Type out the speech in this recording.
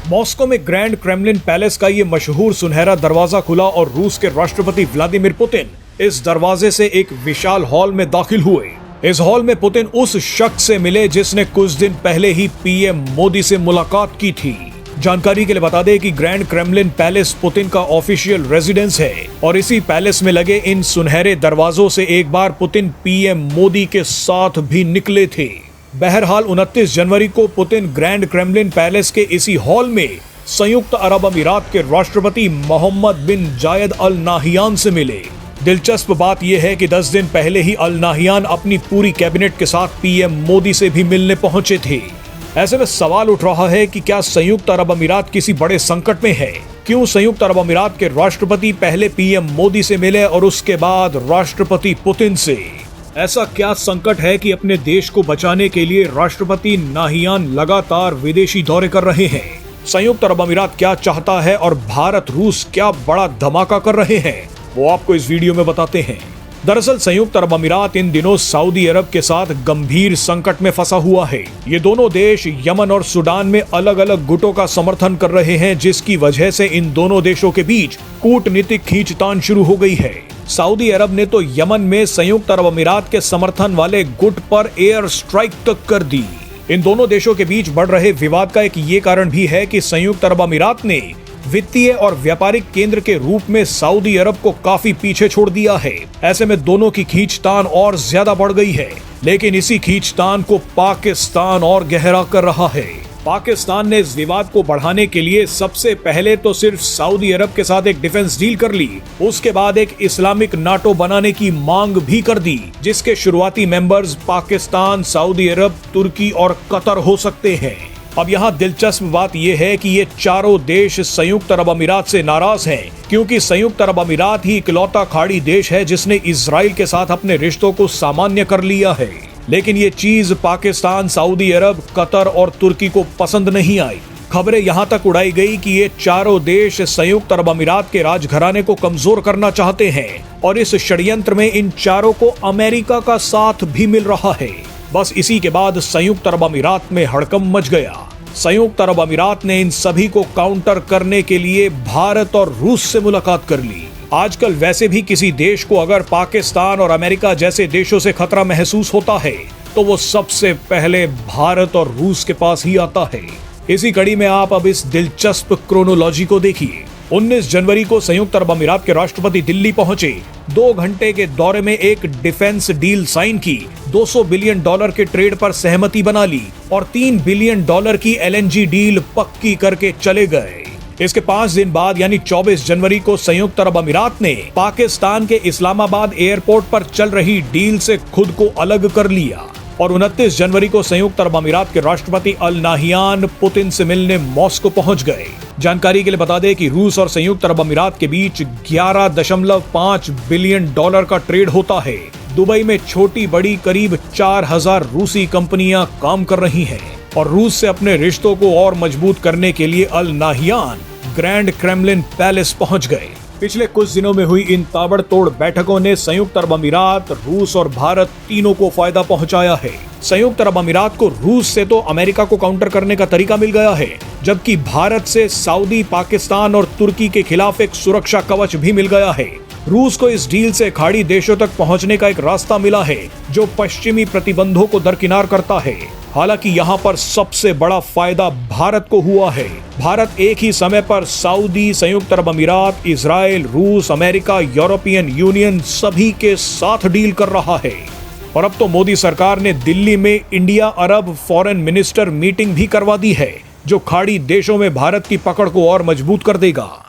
Moscow में grand Kremlin palace का ये मशहूर सुनहरा दरवाजा खुला और रूस के राष्ट्रपति व्लादिमीर पुतिन इस दरवाजे से एक विशाल हॉल में दाखिल हुए। इस हॉल में पुतिन उस शख्स से मिले जिसने कुछ दिन पहले ही पीएम मोदी से मुलाकात की थी। जानकारी के लिए बता दें कि ग्रैंड क्रेमलिन पैलेस पुतिन का ऑफिशियल रेजिडेंस है और इसी पैलेस में लगे इन सुनहरे दरवाजों से एक बार पुतिन पीएम मोदी के साथ भी निकले थे। बहरहाल 29 जनवरी को पुतिन ग्रैंड क्रेमलिन पैलेस के इसी हॉल में संयुक्त अरब अमीरात के राष्ट्रपति मोहम्मद बिन जायद अल नाहियान से मिले। दिलचस्प बात यह है कि 10 दिन पहले ही अल नाहियान अपनी पूरी कैबिनेट के साथ पीएम मोदी से भी मिलने पहुंचे थे। ऐसे में सवाल उठ रहा है कि क्या संयुक्त अरब अमीरात किसी बड़े संकट में है? क्यों संयुक्त अरब अमीरात के राष्ट्रपति पहले पीएम मोदी से मिले और उसके बाद राष्ट्रपति पुतिन से? ऐसा क्या संकट है कि अपने देश को बचाने के लिए राष्ट्रपति नाहियान लगातार विदेशी दौरे कर रहे हैं? संयुक्त अरब अमीरात क्या चाहता है और भारत रूस क्या बड़ा धमाका कर रहे हैं, वो आपको इस वीडियो में बताते हैं। दरअसल संयुक्त अरब अमीरात इन दिनों सऊदी अरब के साथ गंभीर संकट में फंसा हुआ है। ये दोनों देश यमन और सूडान में अलग अलग गुटों का समर्थन कर रहे हैं, जिसकी वजह से इन दोनों देशों के बीच कूटनीतिक खींचतान शुरू हो गई है। सऊदी अरब ने तो यमन में संयुक्त अरब अमीरात के समर्थन वाले गुट पर एयर स्ट्राइक तक कर दी। इन दोनों देशों के बीच बढ़ रहे विवाद का एक ये कारण भी है कि संयुक्त अरब अमीरात ने वित्तीय और व्यापारिक केंद्र के रूप में सऊदी अरब को काफी पीछे छोड़ दिया है। ऐसे में दोनों की खींचतान और ज्यादा बढ़ गई है, लेकिन इसी खींचतान को पाकिस्तान और गहरा कर रहा है। पाकिस्तान ने इस विवाद को बढ़ाने के लिए सबसे पहले तो सिर्फ सऊदी अरब के साथ एक डिफेंस डील कर ली, उसके बाद एक इस्लामिक नाटो बनाने की मांग भी कर दी, जिसके शुरुआती मेंबर्स पाकिस्तान, सऊदी अरब, तुर्की और कतर हो सकते हैं। अब यहाँ दिलचस्प बात यह है कि ये चारों देश संयुक्त अरब अमीरात से नाराज हैं, क्योंकि संयुक्त अरब अमीरात ही इकलौता खाड़ी देश है जिसने इजराइल के साथ अपने रिश्तों को सामान्य कर लिया है। लेकिन ये चीज पाकिस्तान, सऊदी अरब, कतर और तुर्की को पसंद नहीं आई। खबरें यहाँ तक उड़ाई गई कि ये चारों देश संयुक्त अरब अमीरात के राजघराने को कमजोर करना चाहते हैं और इस षड्यंत्र में इन चारों को अमेरिका का साथ भी मिल रहा है। बस इसी के बाद संयुक्त अरब अमीरात में हड़कंप मच गया। संयुक्त अरब अमीरात ने इन सभी को काउंटर करने के लिए भारत और रूस से मुलाकात कर ली। आजकल वैसे भी किसी देश को अगर पाकिस्तान और अमेरिका जैसे देशों से खतरा महसूस होता है तो वो सबसे पहले भारत और रूस के पास ही आता है। इसी कड़ी में आप अब इस दिलचस्प क्रोनोलॉजी को देखिए। 19 जनवरी को संयुक्त अरब अमीरात के राष्ट्रपति दिल्ली पहुंचे। 2 घंटे के दौरे में एक डिफेंस डील साइन की, $200 बिलियन के ट्रेड पर सहमति बना ली और $3 बिलियन की LNG डील पक्की करके चले गए। इसके 5 दिन बाद यानी 24 जनवरी को संयुक्त अरब अमीरात ने पाकिस्तान के इस्लामाबाद एयरपोर्ट पर चल रही डील से खुद को अलग कर लिया और 29 जनवरी को संयुक्त अरब अमीरात के राष्ट्रपति अल नाहियान पुतिन से मिलने मॉस्को पहुंच गए। जानकारी के लिए बता दें कि रूस और संयुक्त अरब अमीरात के बीच $11.5 बिलियन का ट्रेड होता है। दुबई में छोटी बड़ी करीब 4000 रूसी कंपनियां काम कर रही हैं और रूस से अपने रिश्तों को और मजबूत करने के लिए अल नाहियान ग्रैंड क्रेमलिन पैलेस पहुंच गए। पिछले कुछ दिनों में हुई इन ताबड़तोड़ बैठकों ने संयुक्त अरब अमीरात, रूस और भारत तीनों को फायदा पहुंचाया है। संयुक्त अरब अमीरात को रूस से तो अमेरिका को काउंटर करने का तरीका मिल गया है, जबकि भारत से सऊदी, पाकिस्तान और तुर्की के खिलाफ एक सुरक्षा कवच भी मिल गया है। रूस को इस डील से खाड़ी देशों तक पहुंचने का एक रास्ता मिला है जो पश्चिमी प्रतिबंधों को दरकिनार करता है। हालांकि यहाँ पर सबसे बड़ा फायदा भारत को हुआ है। भारत एक ही समय पर सऊदी, संयुक्त अरब अमीरात, इजराइल, रूस, अमेरिका, यूरोपियन यूनियन सभी के साथ डील कर रहा है। और अब तो मोदी सरकार ने दिल्ली में इंडिया अरब फॉरेन मिनिस्टर मीटिंग भी करवा दी है, जो खाड़ी देशों में भारत की पकड़ को और मजबूत कर देगा।